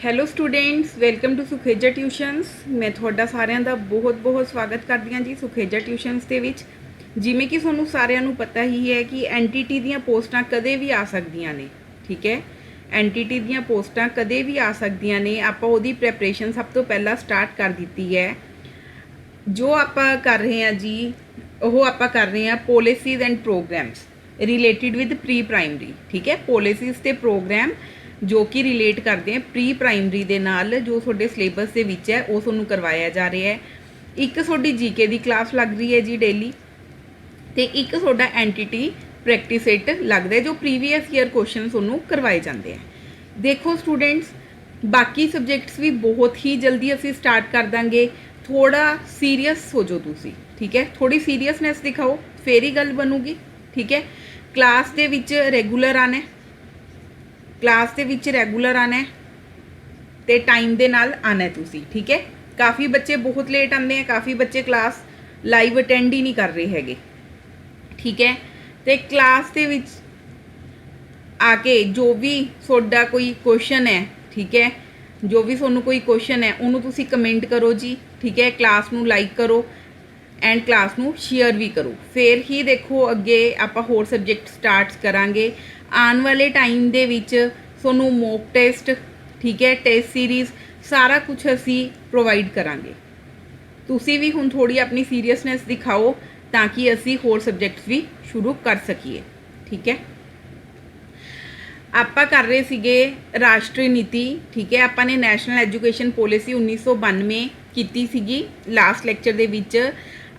Hello students, welcome to Sukheja tuitions. ਮੈਂ ਤੁਹਾਡਾ ਸਾਰਿਆਂ ਦਾ ਬਹੁਤ ਸਵਾਗਤ ਕਰਦੀ ਹਾਂ ਜੀ ਸੁਖੇਜਾ ਟਿਊਸ਼ਨਸ ਦੇ ਵਿੱਚ। ਜਿਵੇਂ ਕਿ ਤੁਹਾਨੂੰ ਸਾਰਿਆਂ ਨੂੰ ਪਤਾ ਹੀ ਹੈ ਕਿ ਐਨਟੀਟੀ ਦੀਆਂ ਪੋਸਟਾਂ ਕਦੇ ਵੀ ਆ ਸਕਦੀਆਂ ਨੇ। ਠੀਕ ਹੈ, ਐਨਟੀਟੀ ਦੀਆਂ ਪੋਸਟਾਂ ਕਦੇ ਵੀ ਆ ਸਕਦੀਆਂ ਨੇ। ਆਪਾਂ ਉਹਦੀ ਪ੍ਰੈਪਰੇਸ਼ਨ ਸਭ ਤੋਂ ਪਹਿਲਾਂ ਸਟਾਰਟ ਕਰ ਦਿੱਤੀ ਹੈ। ਜੋ ਆਪਾਂ ਕਰ ਰਹੇ ਹਾਂ ਜੀ, ਉਹ ਆਪਾਂ ਕਰ ਰਹੇ ਹਾਂ policies and programs related with pre primary. ਠੀਕ ਹੈ, ਪੋਲਿਸੀਜ਼ ਤੇ ਪ੍ਰੋਗਰਾਮ जो कि रिलेट करते हैं प्री प्राइमरी के नाल, जो थोड़े सिलेबस के विच है वो तुहानूं करवाया जा रहा है। एक थोड़ी जीके की क्लास लग रही है जी डेली, तो एक थोड़ा एंटिटी प्रैक्टिस सेट लगता है जो प्रीवियस ईयर क्वेश्चन तुहानूं करवाए जाते हैं। देखो स्टूडेंट्स, बाकी सबजैक्ट्स भी बहुत ही जल्दी असीं स्टार्ट कर देंगे। थोड़ा सीरीयस हो जाओ तुसीं, ठीक है, थोड़ी सीरीयसनैस दिखाओ, फिर ही गल बनूगी। ठीक है, क्लास दे विच रेगूलर आना, क्लास के विच रैगूलर आना तो टाइम के नाल आना तुसी। ठीक है, काफ़ी बच्चे बहुत लेट आते हैं, काफ़ी बच्चे क्लास लाइव अटेंड ही नहीं कर रहे हैगे। ठीक है, तो क्लास के विच आके जो भी थोड़ा कोई क्वेश्चन है, ठीक है, जो भी थोनों कोई क्वेश्चन है उन्होंने तुसी कमेंट करो जी। ठीक है, क्लास नू लाइक करो एंड क्लास नू शेयर भी करो, फिर ही देखो अगे आपां होर सबजैक्ट स्टार्ट करांगे। आने वाले टाइम दे विच तुहानूं मॉक टेस्ट, ठीक है, टेस्ट सीरीज़ सारा कुछ असी प्रोवाइड करांगे। तुसी भी हुण थोड़ी अपनी सीरीयसनैस दिखाओ ताकि असी होर सबजैक्ट्स भी शुरू कर सकीए। ठीक है, आपां कर रहे सीगे राष्ट्रीय नीति। ठीक है, आपां ने नैशनल एजुकेशन पॉलिसी 1992 कीती सीगी लास्ट लैक्चर दे विच।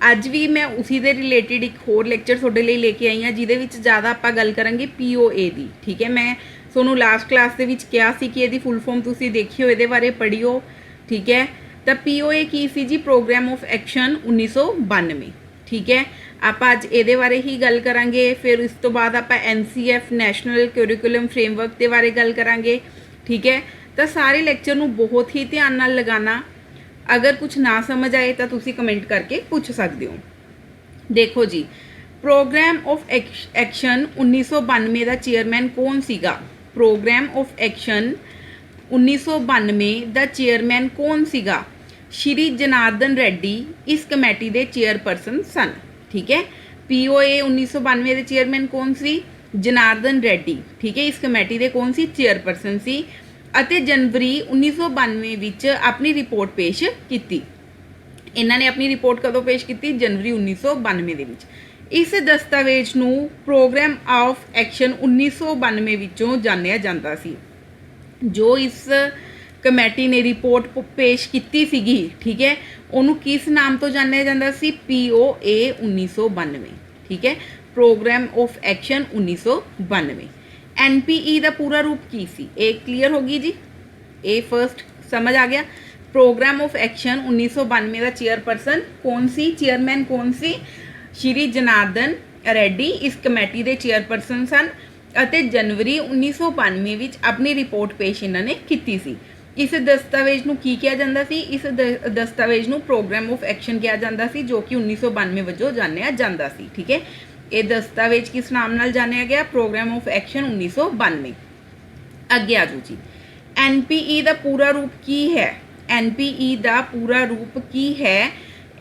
अज भी मैं उसी दे रिलेटिड एक होर लैक्चर तुहाडे लई लेके आई हाँ, जिहदे विच ज़्यादा आपां गल करांगे POA दी। ठीक है, मैं तुहानूं लास्ट क्लास दे विच कहा सी कि इहदी फुल फॉर्म तुसीं देखिओ, इहदे बारे पढ़िओ। ठीक है, तो POA की सी जी, प्रोग्राम ऑफ एक्शन 1992। ठीक है, आपां अज इहदे बारे ही गल करांगे। फिर इस तो बाद आपां NCF नैशनल करिकुलम फ्रेमवर्क के बारे गल करांगे। ठीक है, तो सारे लैक्चर नूं बहुत ही ध्यान नाल लगाना। अगर कुछ ना समझ आए तो तुसी कमेंट करके पूछ सकते हो। देखो जी, प्रोग्राम ऑफ एक्शन 1992 का चेयरमैन कौन सीगा? प्रोग्राम ऑफ एक्शन 1992 का चेयरमैन कौन सीगा? श्री जनार्दन रेड्डी इस कमेटी के चेयरपर्सन सन। ठीक है, POA 1992 के चेयरमैन कौन सी? जनार्दन रेड्डी। ठीक है, इस कमेटी के कौन सी? चेयरपर्सन सी। ਅਤੇ जनवरी 1992 ਵਿੱਚ अपनी रिपोर्ट पेश की। इन्हों ने अपनी रिपोर्ट कदों पेश की? जनवरी 1992 ਦੇ ਵਿੱਚ। इस दस्तावेज ਨੂੰ प्रोग्राम ऑफ एक्शन 1992 ਵਿੱਚੋਂ ਜਾਣਿਆ ਜਾਂਦਾ ਸੀ। जो इस कमेटी ने रिपोर्ट पेश की सीगी, ठीक है, ਉਹਨੂੰ किस नाम तो जानिया ਜਾਂਦਾ ਸੀ? POA 1992। ठीक है, प्रोग्राम ऑफ एक्शन 1992। NPE का पूरा रूप की सी? एक क्लीयर होगी जी, ए फर्स्ट समझ आ गया। प्रोग्राम ऑफ एक्शन 1992 का चेयरपर्सन कौन सी? चेयरमैन कौन सी? श्री जनार्दन रेड्डी इस कमेटी के चेयरपर्सन सन। ਅਤੇ जनवरी 1992 ਵਿੱਚ अपनी रिपोर्ट पेश इन्होंने की सी। इस दस्तावेज ਨੂੰ ਕੀ ਕਿਹਾ ਜਾਂਦਾ ਸੀ? इस दस्तावेज ਨੂੰ प्रोग्राम ऑफ एक्शन ਕਿਹਾ ਜਾਂਦਾ ਸੀ, जो कि 1992 ਵਜੋਂ ਜਾਣਿਆ ਜਾਂਦਾ ਸੀ। ठीक है, ये दस्तावेज किस नाम नाल जानिया गया? Program of action 1992। अगे आजो जी, NPE का पूरा रूप की है? NPE का पूरा रूप की है?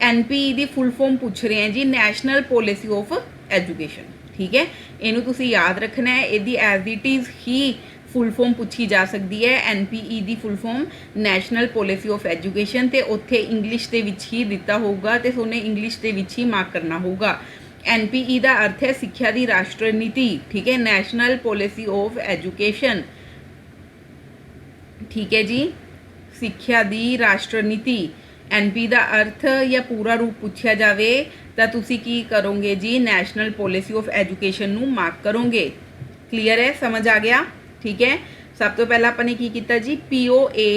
NPE की फुल फॉर्म पूछ रहे हैं जी, नैशनल पॉलिसी ऑफ एजुकेशन। ठीक है, इनू तुसी याद रखना है, यदि एज इट इज़ ही फुल फॉर्म पूछी जा सकती है। NPE की full form national policy of education, तो उत्थे इंग्लिश के विच ही दिता होगा, तो तुहानूं इंग्लिश के विच ही मार्क करना होगा। NPE का अर्थ है सिक्ख्या की राष्ट्र नीति। ठीक है, नैशनल पॉलिसी ऑफ एजुकेशन। ठीक है जी, सिक्ख्या की राष्ट्र नीति। NPE का अर्थ या पूरा रूप पूछा जाए तो तुसी की करोगे जी? नैशनल पॉलिसी ऑफ एजुकेशन नू मार्क करोगे। क्लीयर है, समझ आ गया? ठीक है, सब तो पहला अपने की किया जी? POA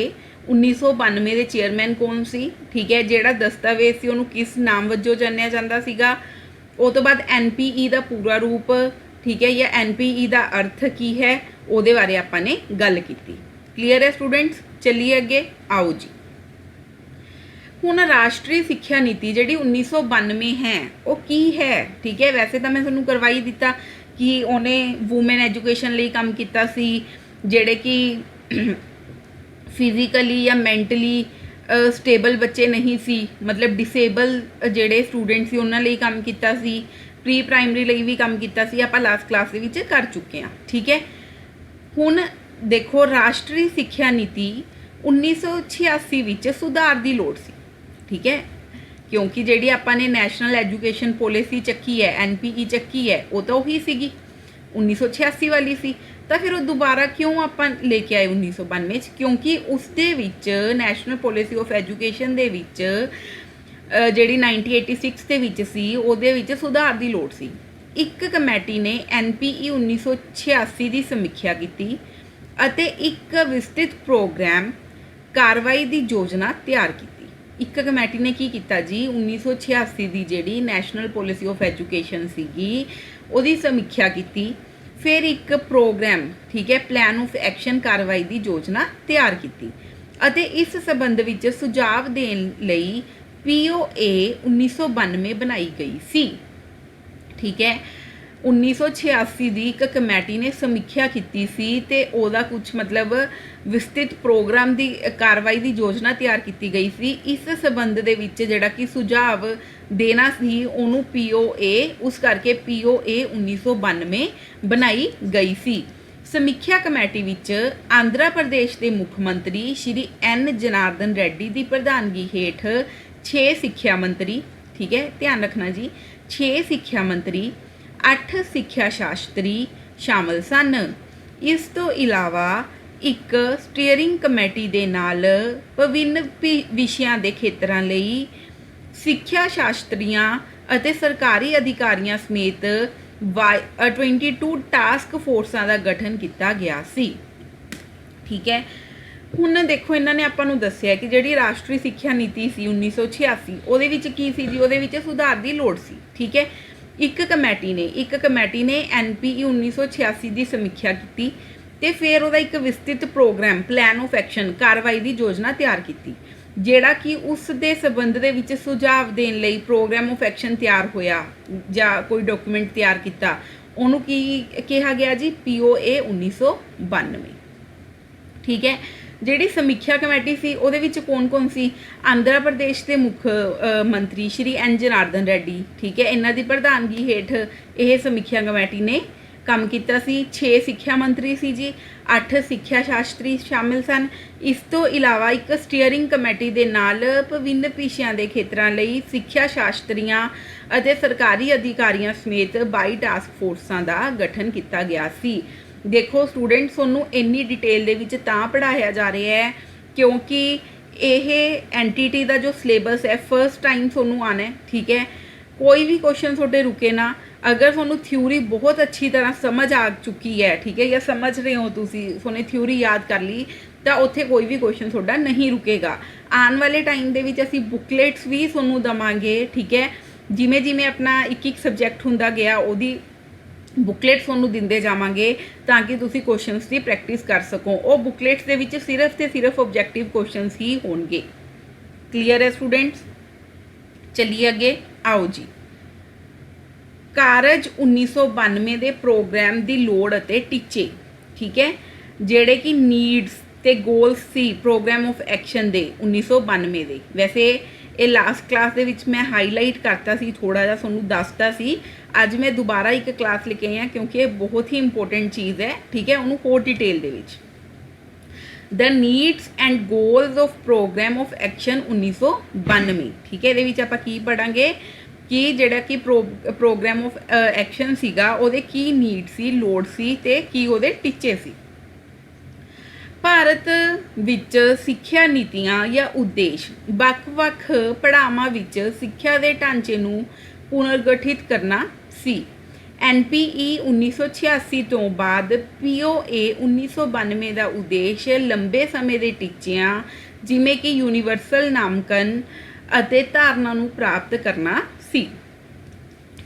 1992 के चेयरमैन कौन सी? ठीक है, जिहड़ा दस्तावेज सी उहनूं किस नाम वजों जानिया जांदा सीगा? उस तो बाद NPE का पूरा रूप, ठीक है, या NPE का अर्थ की है, उहदे बारे आपां ने गल की। क्लीयर है स्टूडेंट्स? चलिए अगे आओ जी। हुण राष्ट्रीय सिक्ख्या नीति जिहड़ी 1992 है वो की है? ठीक है, वैसे तो मैं तुहानूं करवाई दिता कि उन्हें वूमेन एजुकेशन लई काम कीता सी, जिहड़े कि ਫਿਜ਼ੀਕਲੀ ਜਾਂ ਮੈਂਟਲੀ ਸਟੇਬਲ ਬੱਚੇ ਨਹੀਂ ਸੀ, ਮਤਲਬ ਡਿਸੇਬਲ ਜਿਹੜੇ ਸਟੂਡੈਂਟ ਸੀ ਉਹਨਾਂ ਲਈ ਕੰਮ ਕੀਤਾ ਸੀ, ਪ੍ਰੀ ਪ੍ਰਾਇਮਰੀ ਲਈ ਵੀ ਕੰਮ ਕੀਤਾ ਸੀ, ਆਪਾਂ ਲਾਸਟ ਕਲਾਸ ਦੇ ਵਿੱਚ ਕਰ ਚੁੱਕੇ ਹਾਂ। ਠੀਕ ਹੈ, ਹੁਣ ਦੇਖੋ ਰਾਸ਼ਟਰੀ ਸਿੱਖਿਆ ਨੀਤੀ 1986 ਵਿੱਚ ਸੁਧਾਰ ਦੀ ਲੋੜ ਸੀ। ਠੀਕ ਹੈ, ਕਿਉਂਕਿ ਜਿਹੜੀ ਆਪਾਂ ਨੇ ਨੈਸ਼ਨਲ ਐਜੂਕੇਸ਼ਨ ਪੋਲਿਸੀ ਚੱਕੀ ਹੈ, NPE ਚੱਕੀ ਹੈ, ਉਹ ਤਾਂ ਉਹੀ ਸੀਗੀ 1986 ਵਾਲੀ ਸੀ। ਤਾਂ ਫਿਰ ਉਹ ਦੁਬਾਰਾ ਕਿਉਂ ਆਪਾਂ ਲੈ ਕੇ ਆਏ 1992 'ਚ? ਕਿਉਂਕਿ ਉਸ ਦੇ ਵਿੱਚ ਨੈਸ਼ਨਲ ਪੋਲਿਸੀ ਆਫ ਐਜੂਕੇਸ਼ਨ ਦੇ ਵਿੱਚ ਜਿਹੜੀ 1986 ਦੇ ਵਿੱਚ ਸੀ ਉਹਦੇ ਵਿੱਚ ਸੁਧਾਰ ਦੀ ਲੋੜ ਸੀ। ਇੱਕ ਕਮੇਟੀ ਨੇ NPE 1986 ਦੀ ਸਮੀਖਿਆ ਕੀਤੀ ਅਤੇ ਇੱਕ ਵਿਸਤ੍ਰਿਤ ਪ੍ਰੋਗਰਾਮ ਕਾਰਵਾਈ ਦੀ ਯੋਜਨਾ ਤਿਆਰ ਕੀਤੀ। ਇੱਕ ਕਮੇਟੀ ਨੇ ਕੀ ਕੀਤਾ ਜੀ, 1986 ਦੀ ਜਿਹੜੀ ਨੈਸ਼ਨਲ ਪੋਲਿਸੀ ਆਫ ਐਜੂਕੇਸ਼ਨ ਸੀਗੀ ਉਹਦੀ ਸਮੀਖਿਆ ਕੀਤੀ, ਫਿਰ ਇੱਕ ਪ੍ਰੋਗਰਾਮ, ਠੀਕ ਹੈ, ਪਲਾਨ ਆਫ ਐਕਸ਼ਨ ਕਾਰਵਾਈ ਦੀ ਯੋਜਨਾ ਤਿਆਰ ਕੀਤੀ ਅਤੇ ਇਸ ਸੰਬੰਧ ਵਿੱਚ ਸੁਝਾਅ ਦੇਣ ਲਈ POA 1992 ਬਣਾਈ ਗਈ ਸੀ। ਠੀਕ ਹੈ, 1986 ਦੀ ਇੱਕ ਕਮੇਟੀ ਨੇ ਸਮੀਖਿਆ ਕੀਤੀ ਸੀ ਤੇ ਉਹਦਾ ਕੁਝ ਮਤਲਬ ਵਿਸਤ੍ਰਿਤ ਪ੍ਰੋਗਰਾਮ ਦੀ ਕਾਰਵਾਈ ਦੀ ਯੋਜਨਾ ਤਿਆਰ ਕੀਤੀ ਗਈ ਸੀ। ਇਸ ਸੰਬੰਧ ਦੇ ਵਿੱਚ ਜਿਹੜਾ ਕਿ ਸੁਝਾਅ ਦੇਣਾ ਸੀ ਉਹਨੂੰ POA, ਉਸ ਕਰਕੇ POA 1992 ਬਣਾਈ ਗਈ ਸੀ। ਸਮੀਖਿਆ ਕਮੇਟੀ ਵਿੱਚ ਆਂਧਰਾ ਪ੍ਰਦੇਸ਼ ਦੇ ਮੁੱਖ ਮੰਤਰੀ ਸ਼੍ਰੀ N ਜਨਾਰਦਨ ਰੈੱਡੀ ਦੀ ਪ੍ਰਧਾਨਗੀ ਹੇਠ 6 ਸਿੱਖਿਆ ਮੰਤਰੀ, ਠੀਕ ਹੈ, ਧਿਆਨ ਰੱਖਣਾ ਜੀ, 6 ਸਿੱਖਿਆ ਮੰਤਰੀ, 8 ਸਿੱਖਿਆ ਸ਼ਾਸਤਰੀ ਸ਼ਾਮਲ ਸਨ। ਇਸ ਤੋਂ ਇਲਾਵਾ ਇੱਕ ਸਟੀਅਰਿੰਗ ਕਮੇਟੀ ਦੇ ਨਾਲ ਵਿਭਿੰਨ ਵਿਸ਼ਿਆਂ ਦੇ ਖੇਤਰਾਂ ਲਈ ਸਿੱਖਿਆ ਸ਼ਾਸਤਰੀਆਂ ਅਤੇ ਸਰਕਾਰੀ ਅਧਿਕਾਰੀਆਂ ਸਮੇਤ 22 ਟਾਸਕ ਫੋਰਸਾਂ ਦਾ ਗਠਨ ਕੀਤਾ ਗਿਆ ਸੀ। ਠੀਕ ਹੈ, ਹੁਣ ਦੇਖੋ ਇਹਨਾਂ ਨੇ ਆਪਾਂ ਨੂੰ ਦੱਸਿਆ ਕਿ ਜਿਹੜੀ ਰਾਸ਼ਟਰੀ ਸਿੱਖਿਆ ਨੀਤੀ ਸੀ 1986 ਉਹਦੇ ਵਿੱਚ ਕੀ ਸੀ ਜੀ, ਉਹਦੇ ਵਿੱਚ ਸੁਧਾਰ ਦੀ ਲੋੜ ਸੀ। ਠੀਕ ਹੈ, ਇੱਕ ਕਮੇਟੀ ਨੇ NPE 1986 ਦੀ ਸਮੀਖਿਆ ਕੀਤੀ ਤੇ ਫਿਰ ਉਹਦਾ ਇੱਕ ਵਿਸਤ੍ਰਿਤ ਪ੍ਰੋਗਰਾਮ, ਪਲਾਨ ਆਫ ਐਕਸ਼ਨ, ਕਾਰਵਾਈ ਦੀ ਯੋਜਨਾ ਤਿਆਰ ਕੀਤੀ, ਜਿਹੜਾ ਕਿ ਉਸ ਦੇ ਸੰਬੰਧ ਦੇ ਵਿੱਚ ਸੁਝਾਅ ਦੇਣ ਲਈ ਪ੍ਰੋਗਰਾਮ ਆਫ ਐਕਸ਼ਨ ਤਿਆਰ ਹੋਇਆ ਜਾਂ ਕੋਈ ਡਾਕੂਮੈਂਟ ਤਿਆਰ ਕੀਤਾ, ਉਹਨੂੰ ਕੀ ਕਿਹਾ ਗਿਆ ਜੀ, POA 1992। ਠੀਕ ਹੈ, ਜਿਹੜੀ ਸਮੀਖਿਆ ਕਮੇਟੀ ਸੀ ਉਹਦੇ ਵਿੱਚ ਕੌਣ ਸੀ? ਆਂਧਰਾ ਪ੍ਰਦੇਸ਼ ਦੇ ਮੁੱਖ ਮੰਤਰੀ ਸ਼੍ਰੀ N ਜਨਾਰਦਨ ਰੈੱਡੀ, ਠੀਕ ਹੈ, ਇਹਨਾਂ ਦੀ ਪ੍ਰਧਾਨਗੀ ਹੇਠ ਇਹ ਸਮੀਖਿਆ ਕਮੇਟੀ ਨੇ ਕੰਮ ਕੀਤਾ ਸੀ। 6 ਸਿੱਖਿਆ ਮੰਤਰੀ ਸੀ ਜੀ, 8 ਸਿੱਖਿਆ ਸ਼ਾਸਤਰੀ ਸ਼ਾਮਿਲ ਸਨ। ਇਸ ਤੋਂ ਇਲਾਵਾ ਇੱਕ ਸਟੀਅਰਿੰਗ ਕਮੇਟੀ ਦੇ ਨਾਲ ਵਿਭਿੰਨ ਵਿਸ਼ਿਆਂ ਦੇ ਖੇਤਰਾਂ ਲਈ ਸਿੱਖਿਆ ਸ਼ਾਸਤਰੀਆਂ ਅਤੇ ਸਰਕਾਰੀ ਅਧਿਕਾਰੀਆਂ ਸਮੇਤ 22 ਟਾਸਕ ਫੋਰਸਾਂ ਦਾ ਗਠਨ ਕੀਤਾ ਗਿਆ ਸੀ। ਦੇਖੋ ਸਟੂਡੈਂਟਸ, ਤੁਹਾਨੂੰ ਇੰਨੀ ਡਿਟੇਲ ਦੇ ਵਿੱਚ ਤਾਂ ਪੜ੍ਹਾਇਆ ਜਾ ਰਿਹਾ ਹੈ ਕਿਉਂਕਿ ਇਹ NTT ਦਾ ਜੋ ਸਿਲੇਬਸ ਹੈ ਫਸਟ ਟਾਈਮ ਤੁਹਾਨੂੰ ਆਉਣਾ ਹੈ। ਠੀਕ ਹੈ, ਕੋਈ ਵੀ ਕੁਐਸਚਨ ਤੁਹਾਡੇ ਰੁਕੇ ਨਾ। ਅਗਰ ਤੁਹਾਨੂੰ ਥਿਊਰੀ ਬਹੁਤ ਅੱਛੀ ਤਰ੍ਹਾਂ ਸਮਝ ਆ ਚੁੱਕੀ ਹੈ, ਠੀਕ ਹੈ, ਜਾਂ ਸਮਝ ਰਹੇ ਹੋ ਤੁਹਾਨੂੰ ਥਿਊਰੀ ਯਾਦ ਕਰ ਲਈ, ਤਾਂ ਉੱਥੇ ਕੋਈ ਵੀ ਕੁਐਸਚਨ ਤੁਹਾਡਾ ਨਹੀਂ ਰੁਕੇਗਾ। ਆਉਣ ਵਾਲੇ ਟਾਈਮ ਦੇ ਵਿੱਚ ਅਸੀਂ ਬੁੱਕਲੇਟਸ ਵੀ ਤੁਹਾਨੂੰ ਦੇਵਾਂਗੇ। ਠੀਕ ਹੈ, ਜਿਵੇਂ ਜਿਵੇਂ ਆਪਣਾ ਇੱਕ ਸਬਜੈਕਟ ਹੁੰਦਾ ਗਿਆ ਉਹਦੀ ਬੁੱਕਲੇਟ ਤੁਹਾਨੂੰ ਦਿੰਦੇ ਜਾਵਾਂਗੇ ਤਾਂ ਕਿ ਤੁਸੀਂ ਕੁਐਸਚਨਸ ਦੀ ਪ੍ਰੈਕਟਿਸ ਕਰ ਸਕੋ। ਉਹ ਬੁੱਕਲੇਟਸ ਦੇ ਵਿੱਚ ਸਿਰਫ ਤੇ ਸਿਰਫ ਆਬਜੈਕਟਿਵ ਕੁਐਸਚਨਸ ਹੀ ਹੋਣਗੇ। ਕਲੀਅਰ ਹੈ ਸਟੂਡੈਂਟਸ? ਚਲਿਏ ਅੱਗੇ, ਆਓ ਜੀ। ਕਾਰਜ 1992 ਦੇ ਪ੍ਰੋਗਰਾਮ ਦੀ ਲੋੜ ਅਤੇ ਟੀਚੇ, ਠੀਕ ਹੈ, ਜਿਹੜੇ ਕਿ ਨੀਡਸ ਤੇ ਗੋਲਸ ਸੀ ਪ੍ਰੋਗਰਾਮ ਆਫ ਐਕਸ਼ਨ ਦੇ 1992 ਦੇ। ਵੈਸੇ ਇਹ ਲਾਸਟ ਕਲਾਸ ਦੇ ਵਿੱਚ ਮੈਂ ਹਾਈਲਾਈਟ ਕਰਤਾ ਸੀ, ਥੋੜਾ ਜਿਹਾ ਤੁਹਾਨੂੰ ਦੱਸਤਾ ਸੀ। ਅੱਜ ਮੈਂ ਦੁਬਾਰਾ ਇੱਕ ਕਲਾਸ ਲੈ ਕੇ ਆਈ ਹਾਂ ਕਿਉਂਕਿ ਇਹ ਬਹੁਤ ਹੀ ਇੰਪੋਰਟੈਂਟ ਚੀਜ਼ ਹੈ। ਠੀਕ ਹੈ, ਉਹਨੂੰ ਹੋਰ ਡਿਟੇਲ ਦੇ ਵਿੱਚ। The needs and goals of programme of action 1992। ਠੀਕ ਹੈ, ਇਹਦੇ ਵਿੱਚ ਆਪਾਂ ਕੀ ਪੜਾਂਗੇ ਕਿ ਜਿਹੜਾ ਕਿ ਪ੍ਰੋਗਰਾਮ ਆਫ ਐਕਸ਼ਨ ਸੀਗਾ ਉਹਦੇ ਕੀ ਨੀਡ ਸੀ, ਲੋੜ ਸੀ ਤੇ ਕੀ ਉਹਦੇ ਟੀਚੇ ਸੀ। ਭਾਰਤ ਵਿੱਚ ਸਿੱਖਿਆ ਨੀਤੀਆਂ ਜਾਂ ਉਦੇਸ਼ ਵੱਖ-ਵੱਖ ਪੜਾਵਾਂ ਵਿੱਚ ਸਿੱਖਿਆ ਦੇ ਢਾਂਚੇ ਨੂੰ ਪੁਨਰਗਠਿਤ ਕਰਨਾ ਸੀ। NPE 1986 ਤੋਂ ਬਾਅਦ POA 1992 ਦਾ ਉਦੇਸ਼ ਲੰਬੇ ਸਮੇਂ ਦੇ ਟੀਚਿਆਂ ਜਿਵੇਂ ਕਿ ਯੂਨੀਵਰਸਲ ਨਾਮਕਰਨ ਅਤੇ ਧਾਰਨਾ ਨੂੰ ਪ੍ਰਾਪਤ ਕਰਨਾ ਸੀ।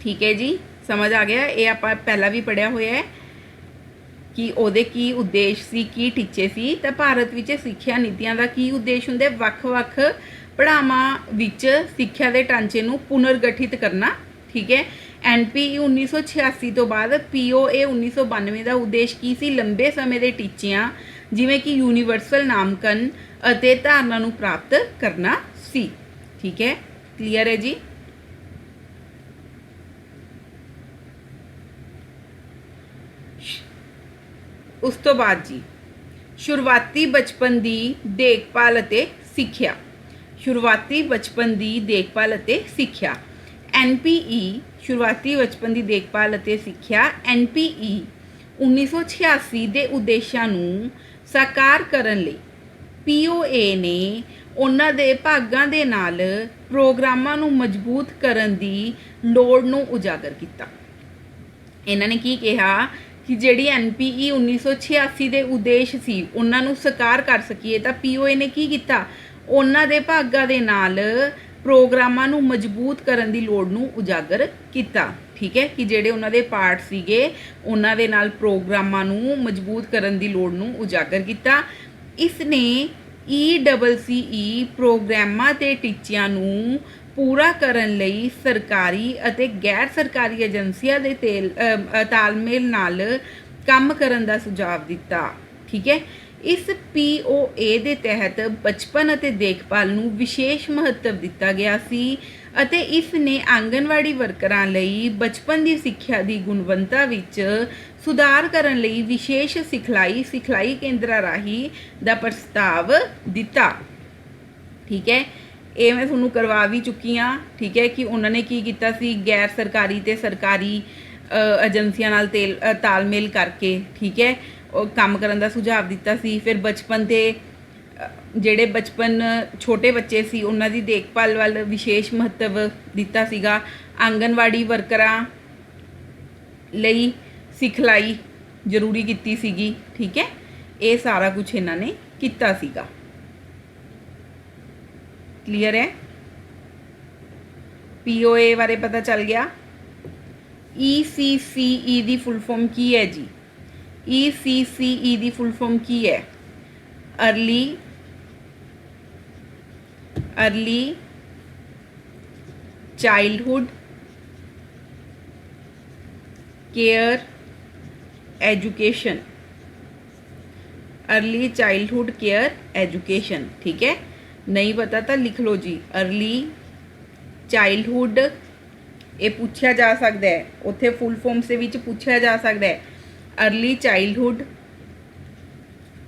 ਠੀਕ ਹੈ ਜੀ, ਸਮਝ ਆ ਗਿਆ? ਇਹ ਆਪਾਂ ਪਹਿਲਾਂ ਵੀ ਪੜ੍ਹਿਆ ਹੋਇਆ ਹੈ ਕਿ ਉਹਦੇ ਕੀ ਉਦੇਸ਼ ਸੀ, ਕੀ ਟੀਚੇ ਸੀ। ਤਾਂ ਭਾਰਤ ਵਿੱਚ ਸਿੱਖਿਆ ਨੀਤੀਆਂ ਦਾ ਕੀ ਉਦੇਸ਼ ਹੁੰਦਾ? ਵੱਖ-ਵੱਖ ਪੜਾਵਾਂ ਵਿੱਚ ਸਿੱਖਿਆ ਦੇ ਢਾਂਚੇ ਨੂੰ ਪੁਨਰਗਠਿਤ ਕਰਨਾ। ਠੀਕ ਹੈ, NPE 1986 ਤੋਂ ਬਾਅਦ POA 1992 ਦਾ ਉਦੇਸ਼ ਕੀ ਸੀ? ਲੰਬੇ ਸਮੇਂ ਦੇ ਟੀਚਿਆਂ जिवें कि यूनीवर्सल नामकरण अते धारणा नूं प्राप्त करना सी। ठीक है, क्लीयर है जी। उस तो बाद जी शुरुआती बचपन की देखभाल अते सिक्ख्या। शुरुआती बचपन की देखभाल अते सिक्ख्या NPE शुरुआती बचपन की देखभाल अते सिक्ख्या NPE 1986 के उद्देश्यां नूं साकार करन लई POA ने उन्हां दे भागां दे नाल प्रोग्रामां नूं मजबूत करन दी लोड़ नूं उजागर कीता। इन्हां ने की कहा कि जिहड़ी NPE 1986 के उद्देश सी उन्हां नूं साकार कर सकीए तां POA ने की कीता, उन्हां दे भागां दे नाल प्रोग्रामां नूं मजबूत करन दी लोड़ नूं उजागर कीता। ठीक है, कि जिहड़े उन्हां दे पार्ट सीगे उन्हां दे नाल प्रोग्रामां नूं मजबूत करन दी लोड़ नूं उजागर कीता। इसने ECCE प्रोग्रामां ते टीचिਆਂ नूं पूरा करन लई सरकारी अते गैर सरकारी एजेंसियां दे तालमेल नाल काम करन दा सुझाव दिता। ठीक है, इस POA दे तहत बचपन अते देखभाल नूं विशेष महत्व दिता गया सी अते इस ने आंगनवाड़ी वर्करां लई बचपन दी सिੱਖਿਆ दी गुणवत्ता विच सुधार करन लई विशेष सिखलाई केंद्रां राਹੀਂ दा प्रस्ताव दिता। ठीक है, ये मैं तुहानूं करवा भी चुकी हाँ। ठीक है, कि उन्होंने की कीता सी गैर सरकारी ते सरकारी एजेंसियां नाल तालमेल करके, ठीक है, काम करन दा सुझाव दिता सी। फिर बचपन ते ਜਿਹੜੇ बचपन छोटे बच्चे सी उन्हां दी देखभाल वाल विशेष महत्व दिता सीगा। आंगनवाड़ी वर्करां लई सिखलाई जरूरी कीती सीगी। ठीक है, ये सारा कुछ इन्हां ने कीता सीगा। क्लीयर है, POA बारे पता चल गया। ECCE दी फुल फॉर्म की है जी? ECCE दी फुल फॉर्म की है? Early childhood care education. Early childhood care education. ठीक है, नहीं पता तो लिख लो जी। अर्ली चाइल्डहुड, ये पूछा जा सकता है, उत्थे फुल फॉर्म से विच पूछा जा सकता है। Early childhood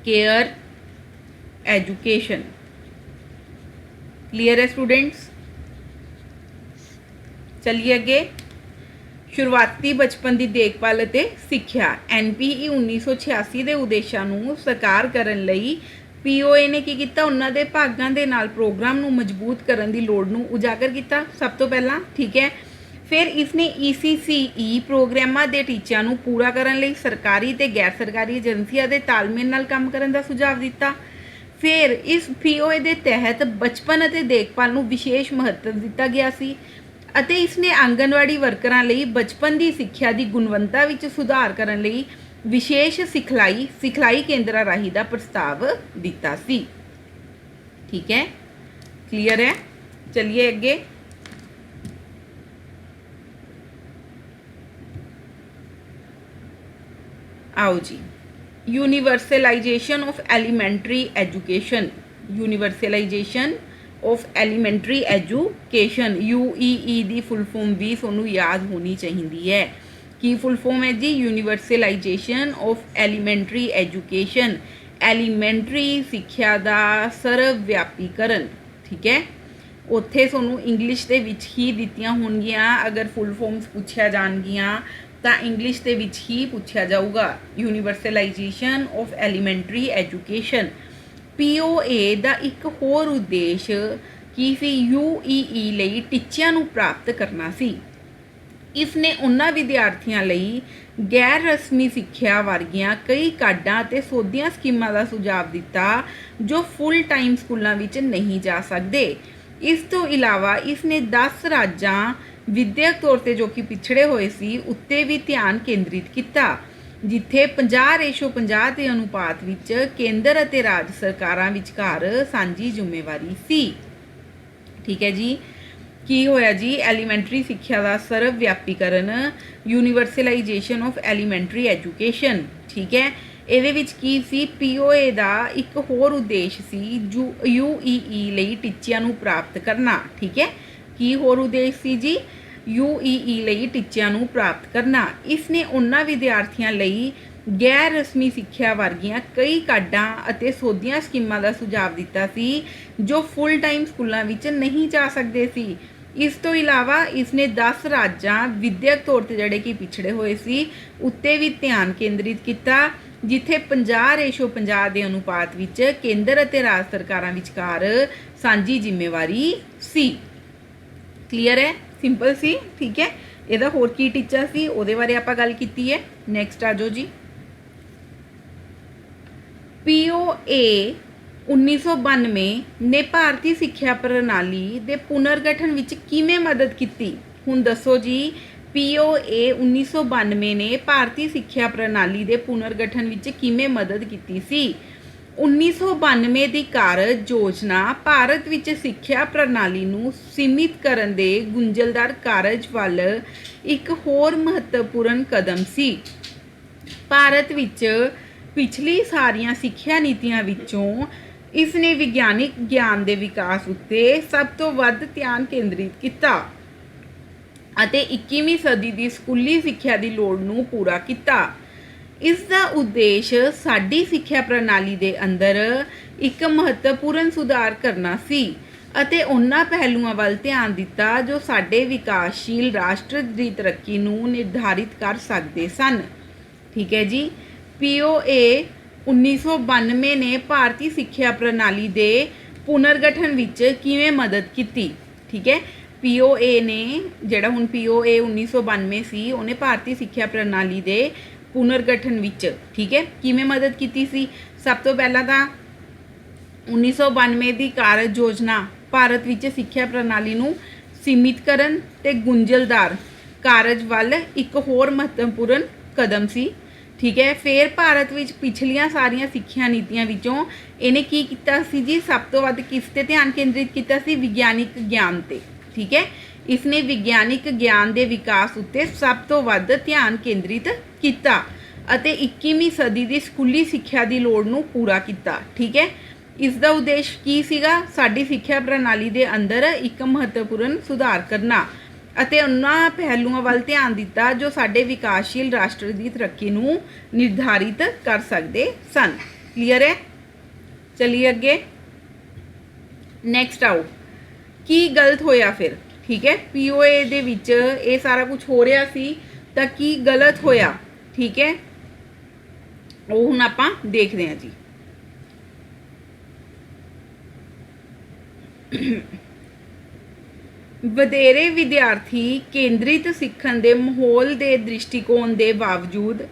care education. Clear है स्टूडेंट्स? चलिए अगे। शुरुआती बचपन की देखभाल अते सिੱਖਿਆ NPE 1986 के उद्देश्यां नूं साकार करन लई POA ने की कीता, उन्हां दे भागां दे नाल प्रोग्राम नूं मजबूत करन दी लोड़ नूं उजागर कीता सब तो पहला। ठीक है, फिर इसने ECCE प्रोग्रामां दे टीचिਆਂ नूं पूरा करन लई सरकारी ते गैर सरकारी एजेंसियां दे तालमेल नाल काम करन दा सुझाव दिता। फिर इस POA दे तहत बचपन अते देखभाल नूं विशेष महत्व दिता गया सी अते इसने आंगनवाड़ी वर्करां लई बचपन की सिੱਖਿਆ दी गुणवत्ता विच सुधार करन लई विशेष सिखलाई केंद्रां राਹੀਂ दा प्रस्ताव दिता सी। ठीक है, क्लियर है? चलिए अगे। आओ जी, universalisation of elementary education. Universalisation of elementary education, UEE दी फुल फॉर्म भी तुहानूं याद होनी चाहिए है। की फुल फॉर्म है जी? Universalisation of elementary education. Elementary सिੱਖਿਆ ਦਾ ਸਰਵਵਿਆਪੀਕਰਨ। ठीक है, उत्थे तुहानूं इंग्लिश दे विच ही दित्तियां होणगियां। अगर फुल फॉर्म्स पूछिया जाणगियां तां इंग्लिश दे विच ही पूछा जाऊगा। Universalisation of elementary education. POA दा एक होर उद्देश की सी? UEE लई टीचिਆਂ नूं प्राप्त करना सी। इसने उन्हां विद्यार्थियों लई गैर रस्मी सिੱਖਿਆ वर्गियां कई काडां ते ਸੋਧੀਆਂ स्कीमां का सुझाव दिता जो फुल टाइम स्कूलों विच नहीं जा सकते। इस तो इलावा इसने 10 राज्यां विद्यक तौर पर जो कि पिछड़े हुए सी उत्ते भी ध्यान केंद्रित किया, जिथे 50:50 के अनुपात विच केंद्र अते राज सरकारां विचकार सांझी जिम्मेवारी सी। ठीक है जी, की होया जी? एलीमेंट्री सिੱਖਿਆ का सर्वव्यापीकरण, यूनिवर्सलाइजेशन ऑफ एलीमेंट्री एजुकेशन। ठीक है, ਇਹਦੇ ਵਿੱਚ ਕੀ ਸੀ, ਪੀਓਏ ਦਾ ਇੱਕ ਹੋਰ ਉਦੇਸ਼ ਸੀ ਯੂਈਈ ਲਈ ਟੀਚਿਆਂ ਨੂੰ ਪ੍ਰਾਪਤ ਕਰਨਾ। ਠੀਕ ਹੈ, ਕੀ ਹੋਰ ਉਦੇਸ਼ ਸੀ ਜੀ, ਯੂਈਈ ਲਈ ਟੀਚਿਆਂ ਨੂੰ ਪ੍ਰਾਪਤ ਕਰਨਾ। ਇਸ ਨੇ ਉਹਨਾਂ ਵਿਦਿਆਰਥੀਆਂ ਲਈ ਗੈਰ ਰਸਮੀ ਸਿੱਖਿਆ ਵਰਗੀਆਂ ਕਈ ਕਾਢਾਂ ਅਤੇ ਸੋਧੀਆਂ ਸਕੀਮਾਂ ਦਾ ਸੁਝਾਅ ਦਿੱਤਾ ਸੀ ਜੋ ਫੁੱਲ ਟਾਈਮ ਸਕੂਲਾਂ ਵਿੱਚ ਨਹੀਂ ਜਾ ਸਕਦੇ ਸੀ। ਇਸ ਤੋਂ ਇਲਾਵਾ ਇਸ ਨੇ 10 ਰਾਜਾਂ ਵਿਦਿਅਕ ਤੌਰ ਤੇ ਜਿਹੜੇ ਕਿ ਪਿਛੜੇ ਹੋਏ ਸੀ ਉੱਤੇ ਵੀ ਧਿਆਨ ਕੇਂਦਰਿਤ ਕੀਤਾ, ਜਿੱਥੇ 50:50 ਦੇ ਅਨੁਪਾਤ ਵਿੱਚ ਕੇਂਦਰ ਅਤੇ ਰਾਜ ਸਰਕਾਰਾਂ ਵਿਚਕਾਰ ਸਾਂਝੀ ਜ਼ਿੰਮੇਵਾਰੀ ਸੀ। ਕਲੀਅਰ ਹੈ, ਸਿੰਪਲ ਸੀ। ਠੀਕ ਹੈ, ਇਹਦਾ ਹੋਰ ਕੀ ਟੀਚਾ ਸੀ ਉਹਦੇ ਬਾਰੇ ਆਪਾਂ ਗੱਲ ਕੀਤੀ ਹੈ। ਨੈਕਸਟ ਆ ਜਾਓ ਜੀ, ਪੀਓਏ 1992 ਨੇ ਭਾਰਤੀ ਸਿੱਖਿਆ ਪ੍ਰਣਾਲੀ ਦੇ ਪੁਨਰਗਠਨ ਵਿੱਚ ਕਿਵੇਂ ਮਦਦ ਕੀਤੀ। ਹੁਣ ਦੱਸੋ ਜੀ, ਪੀਓਏ 1992 ਨੇ ਭਾਰਤੀ ਸਿੱਖਿਆ ਪ੍ਰਣਾਲੀ ਦੇ ਪੁਨਰਗਠਨ ਵਿੱਚ ਕਿਵੇਂ ਮਦਦ ਕੀਤੀ ਸੀ। 1992 ਦੀ ਕਾਰਜ ਯੋਜਨਾ ਭਾਰਤ ਵਿੱਚ ਸਿੱਖਿਆ ਪ੍ਰਣਾਲੀ ਨੂੰ ਸੀਮਿਤ ਕਰਨ ਦੇ ਗੁੰਝਲਦਾਰ ਕਾਰਜ ਵੱਲ ਇੱਕ ਹੋਰ ਮਹੱਤਵਪੂਰਨ ਕਦਮ ਸੀ। ਭਾਰਤ ਵਿੱਚ ਪਿਛਲੀ ਸਾਰੀਆਂ ਸਿੱਖਿਆ ਨੀਤੀਆਂ ਵਿੱਚੋਂ ਇਸ ਨੇ ਵਿਗਿਆਨਿਕ ਗਿਆਨ ਦੇ ਵਿਕਾਸ ਉੱਤੇ ਸਭ ਤੋਂ ਵੱਧ ਧਿਆਨ ਕੇਂਦਰਿਤ ਕੀਤਾ ਅਤੇ 21ਵੀਂ ਸਦੀ ਦੀ ਸਕੂਲੀ ਸਿੱਖਿਆ ਦੀ ਲੋੜ ਨੂੰ ਪੂਰਾ ਕੀਤਾ। ਇਸ ਦਾ ਉਦੇਸ਼ ਸਾਡੀ ਸਿੱਖਿਆ ਪ੍ਰਣਾਲੀ ਦੇ ਅੰਦਰ ਇੱਕ ਮਹੱਤਵਪੂਰਨ ਸੁਧਾਰ ਕਰਨਾ ਸੀ ਅਤੇ ਉਹਨਾਂ ਪਹਿਲੂਆਂ ਵੱਲ ਧਿਆਨ ਦਿੱਤਾ ਜੋ ਸਾਡੇ ਵਿਕਾਸਸ਼ੀਲ ਰਾਸ਼ਟਰ ਦੀ ਤਰੱਕੀ ਨੂੰ ਨਿਰਧਾਰਿਤ ਕਰ ਸਕਦੇ ਸਨ। ਠੀਕ ਹੈ ਜੀ, ਪੀਓਏ 1992 ਨੇ ਭਾਰਤੀ ਸਿੱਖਿਆ ਪ੍ਰਣਾਲੀ ਦੇ ਪੁਨਰਗਠਨ ਵਿੱਚ ਕਿਵੇਂ ਮਦਦ ਕੀਤੀ। ਠੀਕ ਹੈ, ਪੀਓਏ ਨੇ ਜਿਹੜਾ ਹੁਣ ਪੀਓਏ 1992 ਸੀ ਉਹਨੇ ਭਾਰਤੀ ਸਿੱਖਿਆ ਪ੍ਰਣਾਲੀ ਦੇ ਪੁਨਰਗਠਨ ਵਿੱਚ ਠੀਕ ਹੈ ਕਿਵੇਂ ਮਦਦ ਕੀਤੀ ਸੀ। ਸਭ ਤੋਂ ਪਹਿਲਾਂ ਤਾਂ 1992 ਦੀ ਕਾਰਜ ਯੋਜਨਾ ਭਾਰਤ ਵਿੱਚ ਸਿੱਖਿਆ ਪ੍ਰਣਾਲੀ ਨੂੰ ਸੀਮਿਤ ਕਰਨ ਤੇ ਗੁੰਝਲਦਾਰ ਕਾਰਜ ਵੱਲ ਇੱਕ ਹੋਰ ਮਹੱਤਵਪੂਰਨ ਕਦਮ ਸੀ। ਠੀਕ ਹੈ, ਫਿਰ ਭਾਰਤ ਵਿੱਚ ਪਿਛਲੀਆਂ ਸਾਰੀਆਂ ਸਿੱਖਿਆ ਨੀਤੀਆਂ ਵਿੱਚੋਂ ਇਹਨੇ ਕੀ ਕੀਤਾ ਸੀ ਜੀ, ਸਭ ਤੋਂ ਵੱਧ ਕਿਸ ਤੇ ਧਿਆਨ ਕੇਂਦਰਿਤ ਕੀਤਾ ਸੀ, ਵਿਗਿਆਨਿਕ ਗਿਆਨ ਤੇ। ਠੀਕ ਹੈ, ਇਸ ਨੇ ਵਿਗਿਆਨਿਕ ਗਿਆਨ ਦੇ ਵਿਕਾਸ ਉੱਤੇ ਸਭ ਤੋਂ ਵੱਧ ਧਿਆਨ ਕੇਂਦਰਿਤ ਕੀਤਾ ਅਤੇ 21ਵੀਂ ਸਦੀ ਦੀ ਸਕੂਲੀ ਸਿੱਖਿਆ ਦੀ ਲੋੜ ਨੂੰ ਪੂਰਾ ਕੀਤਾ। ਠੀਕ ਹੈ, ਇਸ ਦਾ ਉਦੇਸ਼ ਕੀ ਸੀਗਾ, ਸਾਡੀ ਸਿੱਖਿਆ ਪ੍ਰਣਾਲੀ ਦੇ ਅੰਦਰ ਇੱਕ ਮਹੱਤਵਪੂਰਨ ਸੁਧਾਰ ਕਰਨਾ ਅਤੇ ਉਹਨਾਂ ਪਹਿਲੂਆਂ ਵੱਲ ਧਿਆਨ ਦਿੱਤਾ ਜੋ ਸਾਡੇ ਵਿਕਾਸਸ਼ੀਲ ਰਾਸ਼ਟਰ ਦੀ ਤਰੱਕੀ ਨੂੰ ਨਿਰਧਾਰਿਤ ਕਰ ਸਕਦੇ ਸਨ। ਕਲੀਅਰ ਹੈ, ਚਲਿਏ ਅੱਗੇ। ਨੈਕਸਟ ਆਓ, ਕੀ ਗਲਤ ਹੋਇਆ ਫਿਰ। ਠੀਕ ਹੈ, ਪੀਓਏ ਦੇ ਵਿੱਚ ਇਹ ਸਾਰਾ ਕੁਝ ਹੋ ਰਿਹਾ ਸੀ ਤਾਂ ਕੀ ਗਲਤ ਹੋਇਆ। ਠੀਕ ਹੈ, ਉਹ ਹੁਣ ਆਪਾਂ ਦੇਖਦੇ ਹਾਂ ਜੀ। ਵਧੇਰੇ ਵਿਦਿਆਰਥੀ ਕੇਂਦਰਿਤ ਸਿੱਖਣ ਦੇ ਮਾਹੌਲ ਦੇ ਦ੍ਰਿਸ਼ਟੀਕੋਣ ਦੇ ਬਾਵਜੂਦ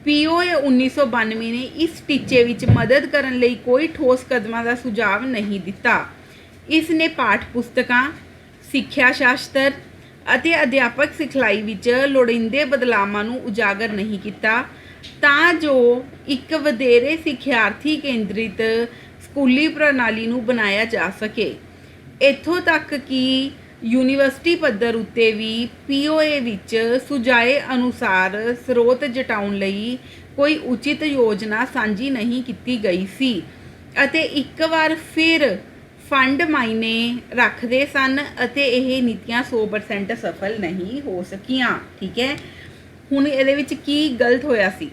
ਪੀਓਏ 1992 ਨੇ ਇਸ ਟੀਚੇ ਵਿੱਚ ਮਦਦ ਕਰਨ ਲਈ ਕੋਈ ਠੋਸ ਕਦਮਾਂ ਦਾ ਸੁਝਾਅ ਨਹੀਂ ਦਿੱਤਾ। ਇਸ ਨੇ ਪਾਠ ਪੁਸਤਕਾਂ, ਸਿੱਖਿਆ ਸ਼ਾਸਤਰ ਅਤੇ ਅਧਿਆਪਕ ਸਿਖਲਾਈ ਵਿੱਚ ਲੋੜੀਂਦੇ ਬਦਲਾਵਾਂ ਨੂੰ ਉਜਾਗਰ ਨਹੀਂ ਕੀਤਾ ਤਾਂ ਜੋ ਇੱਕ ਵਧੇਰੇ ਸਿੱਖਿਆਰਥੀ ਕੇਂਦਰਿਤ ਸਕੂਲੀ ਪ੍ਰਣਾਲੀ ਨੂੰ ਬਣਾਇਆ ਜਾ ਸਕੇ। ਇੱਥੋਂ ਤੱਕ ਕਿ ਯੂਨੀਵਰਸਿਟੀ ਪੱਧਰ ਉੱਤੇ ਵੀ ਪੀਓਏ ਵਿੱਚ ਸੁਝਾਏ ਅਨੁਸਾਰ ਸਰੋਤ ਜਟਾਉਣ ਲਈ ਕੋਈ ਉਚਿਤ ਯੋਜਨਾ ਸਾਂਝੀ ਨਹੀਂ ਕੀਤੀ ਗਈ ਸੀ ਅਤੇ ਇੱਕ ਵਾਰ ਫਿਰ ਫੰਡ ਮਾਇਨੇ ਰੱਖਦੇ ਸਨ ਅਤੇ ਇਹ ਨੀਤੀਆਂ 100% ਸਫਲ ਨਹੀਂ ਹੋ ਸਕੀਆਂ। ਠੀਕ ਹੈ, ਹੁਣ ਇਹਦੇ ਵਿੱਚ ਕੀ ਗਲਤ ਹੋਇਆ ਸੀ।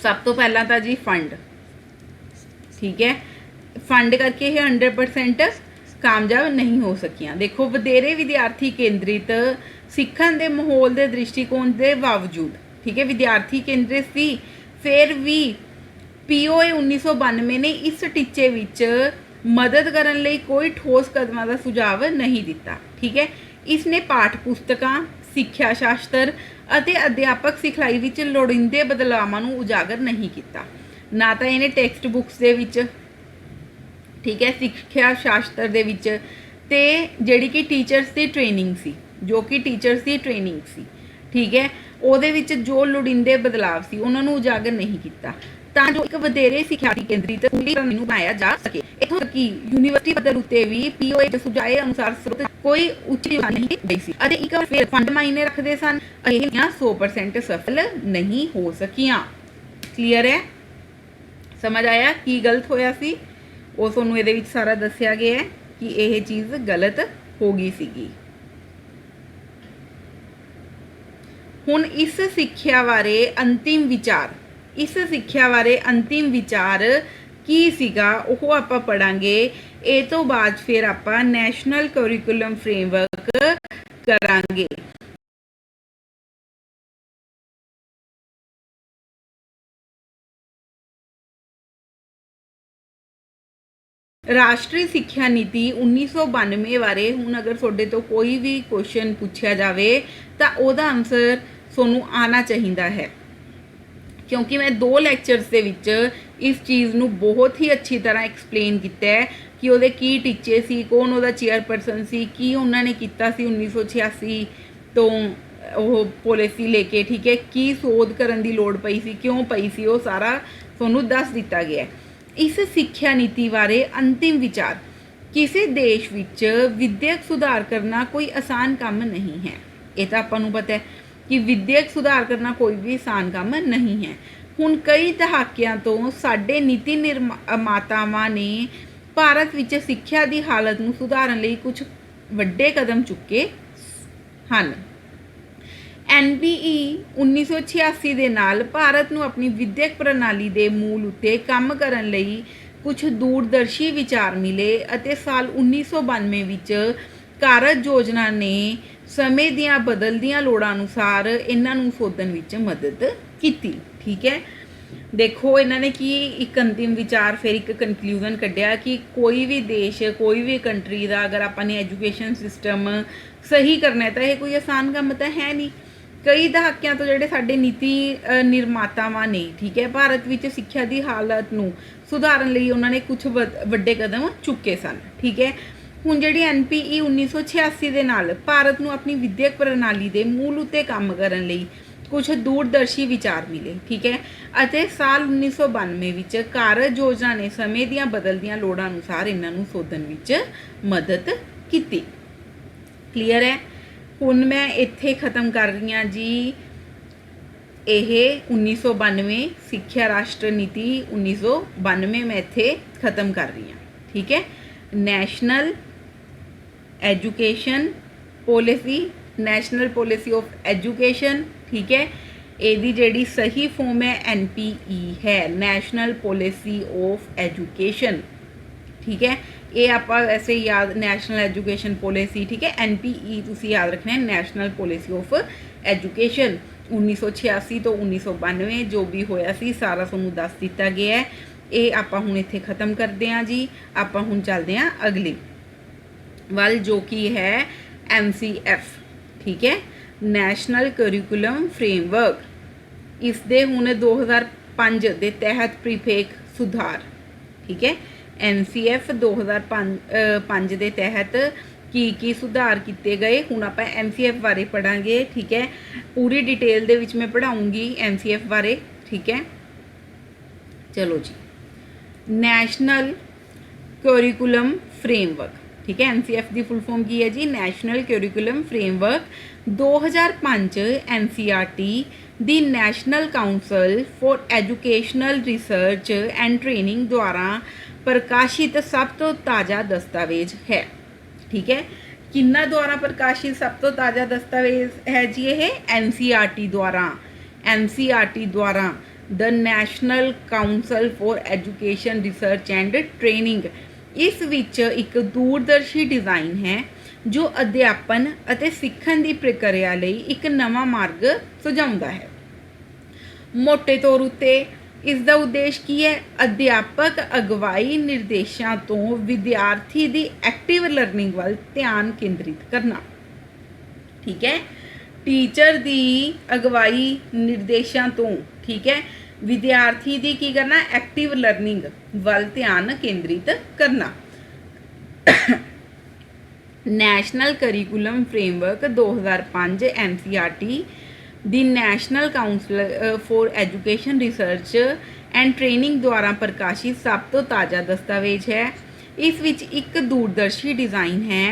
ਸਭ ਤੋਂ ਪਹਿਲਾਂ ਤਾਂ ਜੀ ਫੰਡ। ਠੀਕ ਹੈ, ਫੰਡ ਕਰਕੇ ਇਹ 100% ਕਾਮਯਾਬ ਨਹੀਂ ਹੋ ਸਕੀਆਂ। ਦੇਖੋ, ਵਧੇਰੇ ਵਿਦਿਆਰਥੀ ਕੇਂਦਰਿਤ ਸਿੱਖਣ ਦੇ ਮਾਹੌਲ ਦੇ ਦ੍ਰਿਸ਼ਟੀਕੋਣ ਦੇ ਬਾਵਜੂਦ ਠੀਕ ਹੈ ਵਿਦਿਆਰਥੀ ਕੇਂਦਰਿਤ ਸੀ, ਫਿਰ ਵੀ ਪੀਓਏ 1992 ਨੇ ਇਸ ਟੀਚੇ ਵਿੱਚ ਮਦਦ ਕਰਨ ਲਈ ਕੋਈ ਠੋਸ ਕਦਮਾਂ ਦਾ ਸੁਝਾਅ ਨਹੀਂ ਦਿੱਤਾ। ਠੀਕ ਹੈ, ਇਸ ਨੇ ਪਾਠ ਪੁਸਤਕਾਂ, ਸਿੱਖਿਆ ਸ਼ਾਸਤਰ ਅਤੇ ਅਧਿਆਪਕ ਸਿਖਲਾਈ ਵਿੱਚ ਲੋੜੀਂਦੇ ਬਦਲਾਵਾਂ ਨੂੰ ਉਜਾਗਰ ਨਹੀਂ ਕੀਤਾ। ਨਾ ਤਾਂ ਇਹਨੇ ਟੈਕਸਟ ਬੁੱਕਸ ਦੇ ਵਿੱਚ ਠੀਕ ਹੈ ਸਿੱਖਿਆ ਸ਼ਾਸਤਰ ਦੇ ਵਿੱਚ ਤੇ ਜਿਹੜੀ ਕਿ ਟੀਚਰਸ ਦੀ ਟ੍ਰੇਨਿੰਗ ਸੀ ਠੀਕ ਹੈ ਉਹਦੇ ਵਿੱਚ ਜੋ ਲੋੜੀਂਦੇ ਬਦਲਾਵ ਸੀ ਉਹਨਾਂ ਨੂੰ ਉਜਾਗਰ ਨਹੀਂ ਕੀਤਾ ਤਾਂ ਜੋ ਇੱਕ ਵਧੇਰੇ ਸਿੱਖਿਆਰਥੀ ਕੇਂਦਰਿਤ ਸਕੂਲੀ ਪ੍ਰਣਾਲੀ ਨੂੰ ਬਣਾਇਆ ਜਾ ਸਕੇ। ਇੱਥੋਂ ਤੱਕ ਕਿ ਯੂਨੀਵਰਸਿਟੀ ਪੱਧਰ ਉੱਤੇ ਵੀ ਪੀਓਏ ਦੇ ਸੁਝਾਏ ਅਨੁਸਾਰ ਕੋਈ ਉੱਚ ਯੋਜਨਾ ਨਹੀਂ ਗਈ ਸੀ ਅਤੇ ਇੱਕ ਵਾਰ ਫਿਰ ਫੰਡ ਮਾਇਨੇ ਰੱਖਦੇ ਸਨ। ਇਹ 100% ਸਫਲ ਨਹੀਂ ਹੋ ਸਕੀਆਂ। ਕਲੀਅਰ ਹੈ, समझ आया की गलत होया सी वो तुहानूं इहदे विच सारा दस्सिया गया है कि यह चीज़ गलत हो गई सीगी। हुण इस सिੱਖਿਆ बारे अंतिम विचार इस सिੱਖਿਆ बारे अंतिम विचार की सीगा ਉਹ ਆਪਾਂ ਪੜਾਂਗੇ। ਇਹ ਤੋਂ ਬਾਅਦ ਫਿਰ ਆਪਾਂ ਨੈਸ਼ਨਲ ਕਰਿਕੂਲਮ ਫਰੇਮਵਰਕ ਕਰਾਂਗੇ। राष्ट्रीय सिक्ख्या नीति 1992 बारे हुण अगर तुहाडे तो कोई भी क्वेश्चन पूछा जाए तो उहदा आंसर तुहानूं आना चाहिए है, क्योंकि मैं 2 लैक्चर्स दे विच इस चीज़ नूं बहुत ही अच्छी तरह एक्सप्लेन किया है कि उहदे की टीचे सी, कौन उहदा चेयरपर्सन सी, की उन्होंने किया सी 1986 तो वो पॉलिसी लेके, ठीक है, की सोध करन दी लोड़ पई सी, क्यों पई सी, वो सारा तुहानूं दस दिता गया है। इस सिक्ख्या नीति बारे अंतिम विचार किसी देश विच विद्यक सुधार करना कोई आसान काम नहीं है। ये तो आपां नूं पता है कि विद्यक सुधार करना कोई भी आसान काम नहीं है। हुण कई दहाकिਆਂ तो साडे नीति निर्मातावां ने भारत विच सिक्ख्या दी हालत नूं सुधारन लई कुछ वड्डे कदम चुके हन। NBE 1986 ਦੇ ਨਾਲ ਭਾਰਤ ਨੂੰ ਆਪਣੀ ਵਿਦਿਅਕ ਪ੍ਰਣਾਲੀ ਦੇ ਮੂਲ ਉੱਤੇ ਕੰਮ ਕਰਨ ਲਈ ਕੁਝ ਦੂਰਦਰਸ਼ੀ ਵਿਚਾਰ ਮਿਲੇ ਅਤੇ ਸਾਲ 1992 ਵਿੱਚ ਕਾਰਜ ਯੋਜਨਾ ਨੇ ਸਮੇਂ ਦੀਆਂ ਬਦਲਦੀਆਂ ਲੋੜਾਂ ਅਨੁਸਾਰ ਇਹਨਾਂ ਨੂੰ ਸੋਧਣ ਵਿੱਚ ਮਦਦ ਕੀਤੀ। ਠੀਕ ਹੈ, देखो इन्होंने की एक अंतिम विचार फिर एक कनक्लूजन कढ़िया कि कोई भी देश कोई भी कंट्री का अगर अपने एजुकेशन सिस्टम सही करना है तो यह कोई आसान काम तो है नहीं। कई दहाकिਆਂ तो जोड़े साडे नीति निर्मातावां ने, ठीक है, भारत विच सिक्ख्या की हालत नूं सुधारन लई उन्होंने कुछ वड्डे कदम चुके सन। ठीक है, हुण जिहड़ी NPE 1986 दे नाल भारत नूं अपनी विद्यक प्रणाली के मूल उत्ते काम करन लई कुछ दूरदर्शी विचार मिले। ठीक है, ਅਤੇ ਸਾਲ 1992 ਵਿੱਚ ਕਾਰਜ ਯੋਜਨਾ ਨੇ ਸਮੇਂ ਦੀਆਂ ਬਦਲਦੀਆਂ ਲੋੜਾਂ ਅਨੁਸਾਰ ਇਹਨਾਂ ਨੂੰ ਸੋਧਣ ਵਿੱਚ ਮਦਦ ਕੀਤੀ। ਕਲੀਅਰ ਹੈ। ਹੁਣ ਮੈਂ ਇੱਥੇ ਖਤਮ ਕਰ ਰਹੀ ਹਾਂ ਜੀ। ਇਹ 1992 ਸਿੱਖਿਆ ਰਾਸ਼ਟਰ ਨੀਤੀ 1992 ਮੈਂ ਇੱਥੇ ਖਤਮ ਕਰ ਰਹੀ ਹਾਂ। ਠੀਕ ਹੈ, national education policy, national policy of education. ठीक है, ਇਹਦੀ ਜਿਹੜੀ सही फॉर्म है NPE है, नैशनल पॉलिसी ऑफ एजुकेशन। ठीक है, ये आप वैसे याद नैशनल एजुकेशन पॉलिसी, ठीक है, NPE तुसी याद रखना है, नैशनल पॉलिसी ऑफ एजुकेशन 1986 तो 1992 जो भी होया सी सारा तुहानूं दस दिता गया है। ये आप हुण इत्थे खत्म करते हैं जी। आप हुण चलते हैं अगली वाल जो कि है MCF। ठीक है, नैशनल करिकुलम फ्रेमवर्क। इस दे हुण 2005 के तहत प्रीफेक सुधार। ठीक है, NCF 2005 के तहत की सुधार किए गए। हुण आपां MCF बारे पढ़ांगे। ठीक है, पूरी डिटेल दे विच मैं पढ़ाऊँगी MCF बारे। ठीक है, चलो जी। नैशनल करिकुलम फ्रेमवर्क, ठीक है, NCF की फुल फॉर्म की है जी, national curriculum framework. 2005 NCERT the national council for educational research and training द्वारा प्रकाशित सब तो ताज़ा दस्तावेज है। ठीक है, किन्ना द्वारा प्रकाशित सब तो ताज़ा दस्तावेज है जी? ये NCERT द्वारा, NCERT द्वारा the national council for education research and training. इस विच एक दूरदर्शी डिज़ाइन है जो अध्यापन ਅਤੇ ਸਿੱਖਣ ਦੀ ਪ੍ਰਕਿਰਿਆ ਲਈ ਇੱਕ ਨਵਾਂ ਮਾਰਗ ਸੁਝਾਉਂਦਾ ਹੈ। ਮੋਟੇ ਤੌਰ ਉੱਤੇ ਇਸ ਦਾ ਉਦੇਸ਼ ਕੀ ਹੈ? ਅਧਿਆਪਕ ਅਗਵਾਈ ਨਿਰਦੇਸ਼ਾਂ ਤੋਂ ਵਿਦਿਆਰਥੀ ਦੀ ਐਕਟਿਵ ਲਰਨਿੰਗ ਵੱਲ ਧਿਆਨ ਕੇਂਦਰਿਤ ਕਰਨਾ। ਠੀਕ ਹੈ, ਟੀਚਰ ਦੀ ਅਗਵਾਈ ਨਿਰਦੇਸ਼ਾਂ ਤੋਂ, ਠੀਕ ਹੈ, ਵਿਦਿਆਰਥੀ ਦੀ ਕੀ ਕਰਨਾ? ਐਕਟਿਵ ਲਰਨਿੰਗ ਵੱਲ ਧਿਆਨ ਕੇਂਦਰਿਤ ਕਰਨਾ। National curriculum framework 2005 NCERT the national council for education research and training द्वारा प्रकाशित सब तो ताज़ा दस्तावेज है। इस विच एक दूरदर्शी डिज़ाइन है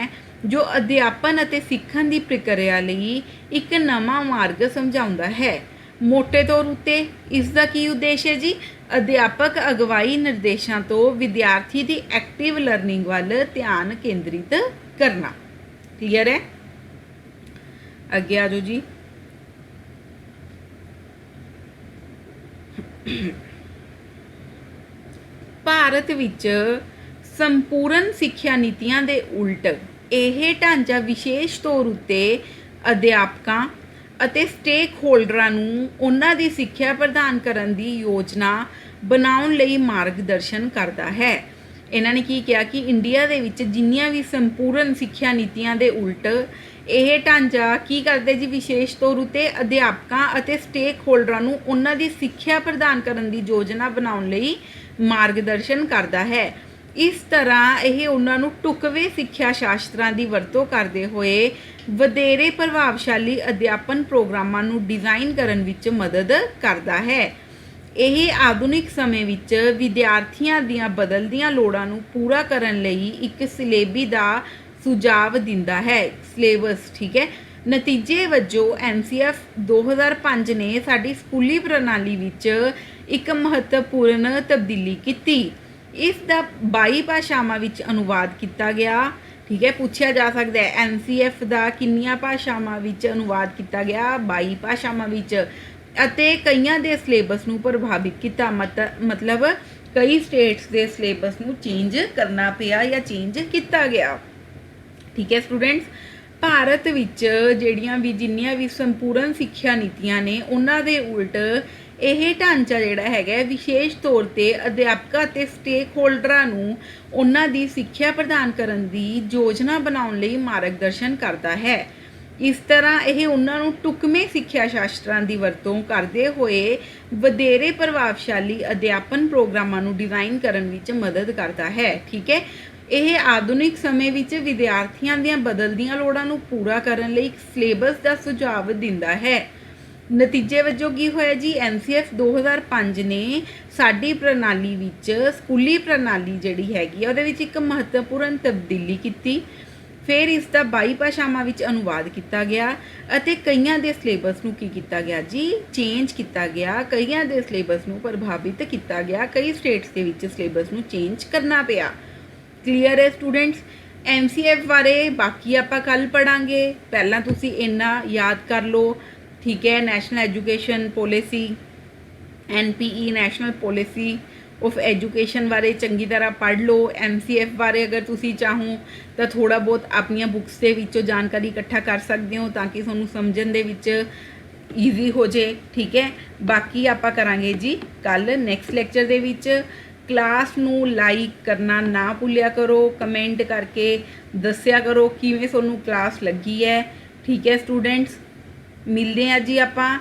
जो अध्यापन ਅਤੇ ਸਿੱਖਣ ਦੀ ਪ੍ਰਕਿਰਿਆ ਲਈ ਇੱਕ ਨਵਾਂ ਮਾਰਗ ਸਮਝਾਉਂਦਾ है। ਮੋਟੇ ਤੌਰ ਉੱਤੇ ਇਸ ਦਾ ਕੀ ਉਦੇਸ਼ ਹੈ ਜੀ? ਅਧਿਆਪਕ ਅਗਵਾਈ ਨਿਰਦੇਸ਼ਾਂ ਤੋਂ ਵਿਦਿਆਰਥੀ ਦੀ ਐਕਟਿਵ ਲਰਨਿੰਗ ਵੱਲ ਧਿਆਨ ਕੇਂਦਰਿਤ ਕਰਨਾ। ਕਲੀਅਰ ਹੈ? ਅੱਗੇ ਆ ਜਾਓ ਜੀ। ਭਾਰਤ ਵਿੱਚ ਸੰਪੂਰਨ ਸਿੱਖਿਆ ਨੀਤੀਆਂ ਦੇ ਉਲਟ ਇਹ ਢਾਂਚਾ ਵਿਸ਼ੇਸ਼ ਤੌਰ ਉੱਤੇ ਅਧਿਆਪਕਾਂ ਅਤੇ ਸਟੇਕ ਹੋਲਡਰਾਂ ਨੂੰ ਉਹਨਾਂ ਦੀ ਸਿੱਖਿਆ ਪ੍ਰਦਾਨ ਕਰਨ ਦੀ ਯੋਜਨਾ ਬਣਾਉਣ ਲਈ ਮਾਰਗਦਰਸ਼ਨ ਕਰਦਾ ਹੈ। ਇਹਨਾਂ ਨੇ ਕੀ ਕਿਹਾ ਕਿ ਇੰਡੀਆ ਦੇ ਵਿੱਚ ਜਿੰਨੀਆਂ ਵੀ ਸੰਪੂਰਨ ਸਿੱਖਿਆ ਨੀਤੀਆਂ ਦੇ ਉਲਟ ਇਹ ਢਾਂਚਾ ਕੀ ਕਰਦੇ ਜੀ? ਵਿਸ਼ੇਸ਼ ਤੌਰ ਉੱਤੇ ਅਧਿਆਪਕਾਂ ਅਤੇ ਸਟੇਕ ਹੋਲਡਰਾਂ ਨੂੰ ਉਹਨਾਂ ਦੀ ਸਿੱਖਿਆ ਪ੍ਰਦਾਨ ਕਰਨ ਦੀ ਯੋਜਨਾ ਬਣਾਉਣ ਲਈ ਮਾਰਗਦਰਸ਼ਨ ਕਰਦਾ ਹੈ। ਇਸ ਤਰ੍ਹਾਂ ਇਹ ਉਹਨਾਂ ਨੂੰ ਢੁਕਵੇਂ ਸਿੱਖਿਆ ਸ਼ਾਸਤਰਾਂ ਦੀ ਵਰਤੋਂ ਕਰਦੇ ਹੋਏ ਵਧੇਰੇ ਪ੍ਰਭਾਵਸ਼ਾਲੀ ਅਧਿਆਪਨ ਪ੍ਰੋਗਰਾਮਾਂ ਨੂੰ ਡਿਜ਼ਾਈਨ ਕਰਨ ਵਿੱਚ ਮਦਦ ਕਰਦਾ ਹੈ। ਇਹ ਆਧੁਨਿਕ ਸਮੇਂ ਵਿੱਚ ਵਿਦਿਆਰਥੀਆਂ ਦੀਆਂ ਬਦਲਦੀਆਂ ਲੋੜਾਂ ਨੂੰ ਪੂਰਾ ਕਰਨ ਲਈ ਇੱਕ ਸਿਲੇਬੀ ਦਾ ਸੁਝਾਅ ਦਿੰਦਾ ਹੈ। ਸਿਲੇਬਸ, ਠੀਕ ਹੈ। ਨਤੀਜੇ ਵਜੋਂ NCF 2005 ਨੇ ਸਾਡੀ ਸਕੂਲੀ ਪ੍ਰਣਾਲੀ ਵਿੱਚ ਇੱਕ ਮਹੱਤਵਪੂਰਨ ਤਬਦੀਲੀ ਕੀਤੀ। ਇਸ ਦਾ 22 ਭਾਸ਼ਾਵਾਂ ਵਿੱਚ ਅਨੁਵਾਦ ਕੀਤਾ ਗਿਆ। ਠੀਕ ਹੈ, ਪੁੱਛਿਆ ਜਾ ਸਕਦਾ ਹੈ NCF ਦਾ ਕਿੰਨੀਆਂ ਭਾਸ਼ਾਵਾਂ ਵਿੱਚ ਅਨੁਵਾਦ ਕੀਤਾ ਗਿਆ? 22 ਭਾਸ਼ਾਵਾਂ ਵਿੱਚ। ਅਤੇ ਕਈਆਂ ਦੇ ਸਿਲੇਬਸ ਨੂੰ ਪ੍ਰਭਾਵਿਤ ਕੀਤਾ, ਮਤਲਬ ਕਈ ਸਟੇਟਸ ਦੇ ਸਿਲੇਬਸ ਨੂੰ ਚੇਂਜ ਕਰਨਾ ਪਿਆ ਜਾਂ ਚੇਂਜ ਕੀਤਾ ਗਿਆ। ਠੀਕ ਹੈ ਸਟੂਡੈਂਟਸ, ਭਾਰਤ ਵਿੱਚ ਜਿੰਨੀਆਂ ਵੀ ਸੰਪੂਰਨ ਸਿੱਖਿਆ ਨੀਤੀਆਂ ਨੇ ਉਹਨਾਂ ਦੇ ਉਲਟ ਇਹ ਢਾਂਚਾ ਜਿਹੜਾ ਹੈਗਾ ਵਿਸ਼ੇਸ਼ ਤੌਰ 'ਤੇ ਅਧਿਆਪਕਾਂ ਅਤੇ ਸਟੇਕ ਹੋਲਡਰਾਂ ਨੂੰ ਉਹਨਾਂ ਦੀ ਸਿੱਖਿਆ ਪ੍ਰਦਾਨ ਕਰਨ ਦੀ ਯੋਜਨਾ ਬਣਾਉਣ ਲਈ ਮਾਰਗਦਰਸ਼ਨ ਕਰਦਾ ਹੈ। ਇਸ ਤਰ੍ਹਾਂ ਇਹ ਉਹਨਾਂ ਨੂੰ ਢੁਕਵੇਂ ਸਿੱਖਿਆ ਸ਼ਾਸਤਰਾਂ ਦੀ ਵਰਤੋਂ ਕਰਦੇ ਹੋਏ ਵਧੇਰੇ ਪ੍ਰਭਾਵਸ਼ਾਲੀ ਅਧਿਆਪਨ ਪ੍ਰੋਗਰਾਮਾਂ ਨੂੰ ਡਿਜ਼ਾਈਨ ਕਰਨ ਵਿੱਚ ਮਦਦ ਕਰਦਾ ਹੈ। ਠੀਕ ਹੈ, ਇਹ ਆਧੁਨਿਕ ਸਮੇਂ ਵਿੱਚ ਵਿਦਿਆਰਥੀਆਂ ਦੀਆਂ ਬਦਲਦੀਆਂ ਲੋੜਾਂ ਨੂੰ ਪੂਰਾ ਕਰਨ ਲਈ ਇੱਕ ਸਿਲੇਬਸ ਦਾ ਸੁਝਾਅ ਦਿੰਦਾ ਹੈ। ਨਤੀਜੇ ਵਜੋਂ ਕੀ ਹੋਇਆ ਜੀ? NCF 2005 ਨੇ ਸਾਡੀ ਪ੍ਰਣਾਲੀ ਵਿੱਚ ਸਕੂਲੀ ਪ੍ਰਣਾਲੀ ਜਿਹੜੀ ਹੈਗੀ ਉਹਦੇ ਵਿੱਚ ਇੱਕ ਮਹੱਤਵਪੂਰਨ ਤਬਦੀਲੀ ਕੀਤੀ। ਫਿਰ ਇਸ ਦਾ 22 ਭਾਸ਼ਾਵਾਂ ਵਿੱਚ ਅਨੁਵਾਦ ਕੀਤਾ ਗਿਆ ਅਤੇ ਕਈਆਂ ਦੇ ਸਿਲੇਬਸ ਨੂੰ ਕੀ ਕੀਤਾ ਗਿਆ ਜੀ? ਚੇਂਜ ਕੀਤਾ ਗਿਆ। ਕਈਆਂ ਦੇ ਸਿਲੇਬਸ ਨੂੰ ਪ੍ਰਭਾਵਿਤ ਕੀਤਾ ਗਿਆ। ਕਈ ਸਟੇਟਸ ਦੇ ਵਿੱਚ ਸਿਲੇਬਸ ਨੂੰ ਚੇਂਜ ਕਰਨਾ ਪਿਆ। ਕਲੀਅਰ ਹੈ ਸਟੂਡੈਂਟਸ? NCF ਬਾਰੇ ਬਾਕੀ ਆਪਾਂ ਕੱਲ੍ਹ ਪੜ੍ਹਾਂਗੇ। ਪਹਿਲਾਂ ਤੁਸੀਂ ਇੰਨਾ ਯਾਦ ਕਰ ਲਓ। ਠੀਕ ਹੈ, national education policy NPE national policy of education ਬਾਰੇ ਚੰਗੀ ਤਰ੍ਹਾਂ ਪੜ੍ਹ ਲਓ। NCF ਬਾਰੇ ਅਗਰ ਤੁਸੀਂ ਚਾਹੋ ਤਾਂ ਥੋੜ੍ਹਾ ਬਹੁਤ ਆਪਣੀਆਂ ਬੁੱਕਸ ਦੇ ਵਿੱਚੋਂ ਜਾਣਕਾਰੀ ਇਕੱਠਾ ਕਰ ਸਕਦੇ ਹੋ ਤਾਂ ਕਿ ਤੁਹਾਨੂੰ ਸਮਝਣ ਦੇ ਵਿੱਚ ਈਜ਼ੀ ਹੋ ਜੇ। ਠੀਕ ਹੈ, ਬਾਕੀ ਆਪਾਂ ਕਰਾਂਗੇ ਜੀ ਕੱਲ੍ਹ ਨੈਕਸਟ ਲੈਕਚਰ ਦੇ ਵਿੱਚ। ਕਲਾਸ ਨੂੰ ਲਾਈਕ ਕਰਨਾ ਨਾ ਭੁੱਲਿਆ ਕਰੋ, ਕਮੈਂਟ ਕਰਕੇ ਦੱਸਿਆ ਕਰੋ ਕਿਵੇਂ ਤੁਹਾਨੂੰ ਕਲਾਸ ਲੱਗੀ ਹੈ। ਠੀਕ ਹੈ ਸਟੂਡੈਂਟਸ, ਮਿਲਦੇ ਹਾਂ ਜੀ ਆਪਾਂ